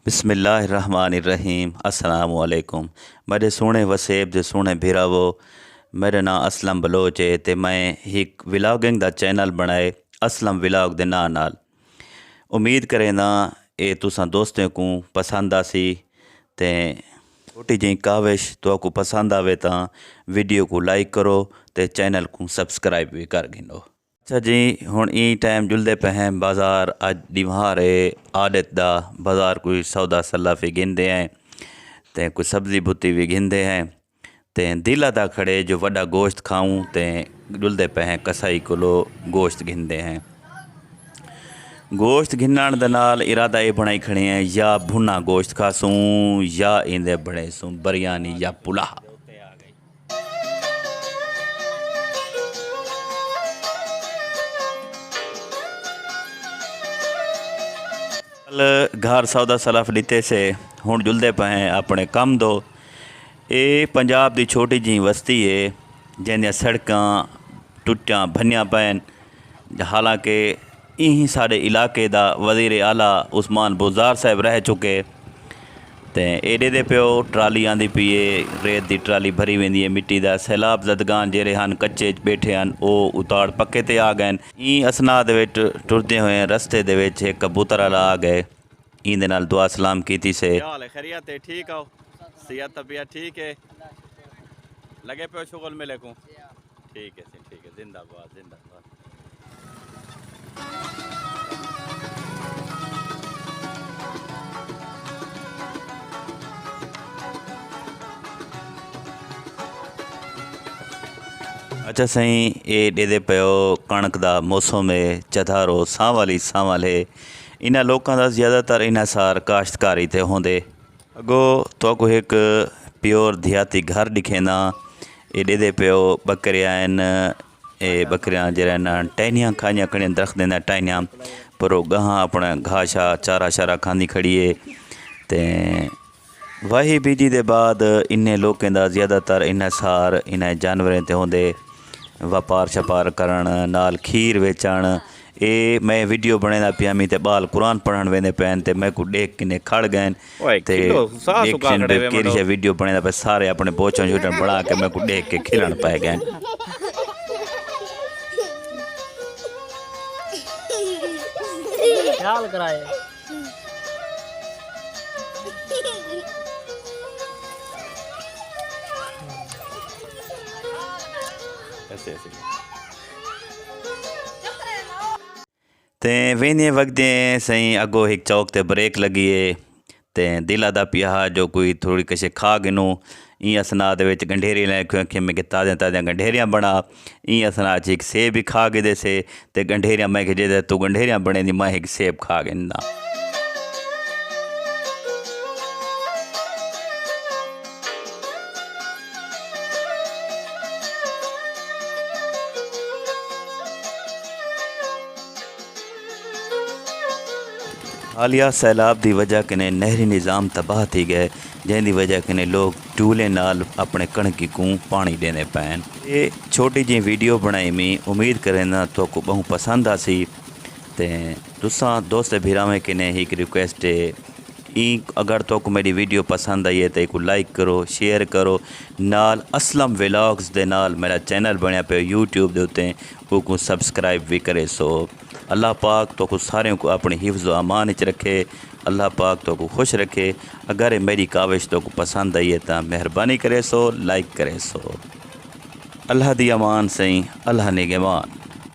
बिस्मिल्लाहिर्रहमानिर्रहीम अस्सलामु अलैकुम। मेरे सोहने वसेब दे सोहने भरावो, मेरा नाम असलम बलोच है ते मैं एक विलागिंग दा चैनल बनाए असलम विलाग दे नाम नाल। उम्मीद करेंदा ये तुसां दोस्तें को पसंद आसी ते छोटी जी काविश तो को पसंद आवे तो वीडियो को लाइक करो ते चैनल को सब्सक्राइब भी कर गिनो। अच्छा जी, हुण ई टाइम जुलदे पे हैं बाज़ार अज दीवार आदत दा बाज़ार कोई सौदा सल्ला भी गिनते हैं ते कोई सब्ज़ी बुती भी गिनते हैं ते दिला दा खड़े जो वड्डा गोश्त खाऊं ते जुलदे पे हैं कसाई कोलो गोश्त गिनते हैं। गोश्त गिनण दे नाल इरादा ये बनाई खड़े हैं या भुना गोश्त खासूं या इंदे बने सूं बिरयानी या पुलाह। घर सौदा सलाफ लीते से हुण जुलदे पे हैं अपने कम दो। ये पंजाब की छोटी जी बस्ती है जैसे सड़कां टुटियां भनियां पैन। हालांकि यही साढ़े इलाके दा वज़ीर आला उस्मान बुज़दार साहब रह चुके ते एडे दे प्यो ट्राली आंदी पई है, रेत की ट्राली भरी वेंदी है मिट्टी का। सैलाब जदगान जेरे हन कच्चे बैठे हैं वो उताड़ पक्के ते आ गए। ई असना दे विच टुरदे हुए रस्ते दे विच एक कबूतर वाला आ गए। इंदे नाल दुआ सलाम कीती से खैरियत है, ठीक हो, सेहत तबीयत ठीक है, लगे पे शुगल मिले को ठीक है, ठीक है, जिंदाबाद जिंदाबाद। अच्छा सही ये डेदे पियो कणक दा मौसम है, चधारो सावल है। इन्हां लोकां दा ज़्यादातर इन्हां सार काश्तकारी ते होंदे। अगो तो को एक प्योर देहाती घर दिखेंदा। ये डेदे पियो बकरियां ये बकरियां जरा न टहनियां खाइयां खड़ियां दरख्त देंदा टहनियां पर गहां अपना घाशा चारा शारा खांदी खड़ी है ते वाही बीजी दे बाद इन्हें लोकें दा ज़्यादातर इन्हां सार इन्हां जानवरें ते होंदे। व्यापार छपार करन नाल खीर वेचण। ये मैं वीडियो बनेदा पिया मी ते बाल कुरान पढ़न वेंदे पैन ते मैं को देख किने खड़ गए ते केरी वीडियो बनेदा पे सारे अपने बोचन छोटन बना के मैं को देख के खिलन पै गए। ख्याल कराए ते वेंदे वगदे सही अगो एक चौक ते ब्रेक लगी है ते दिला दा पिया जो कोई थोड़ी कशे खा गिनो। ई असना दे विच गंढेरी लेके मैं ताज़ा ताज़ा गंढेरियां बना। ई असना एक सेब भी खा गए से ते गंढेरियां मैं जे तू गंढेरियां बने दी मैं एक सेब खा गिनदा। हालिया सैलाब की वजह कने नहरी निज़ाम तबाह थी गए जैसी वजह कने लोग टूले नाल अपने कणकी को पानी देने पैन। ये छोटी जी वीडियो बनाई मैं उम्मीद करें तो को बहु पसंद आसी ते तुसा दोस्त भिरावें कने एक रिक्वेस्ट है ई अगर तो को मेरी वीडियो पसंद आई है तो एक लाइक करो शेयर करो नाल असलम व्लॉग्स दे नाल मेरा चैनल बनया पे यूट्यूब दे उत्ते को सब्सक्राइब भी करे। सो अल्लाह पाक तो को सारे को अपनी हिफ्ज़ अमान च रखे। अल्लाह पाक तो को खुश रखे। अगर मेरी काविश तो को पसंद आई है तो मेहरबानी करे सो लाइक करे। सो अल्लाह दी अमान सही अल्लाह निगहबान।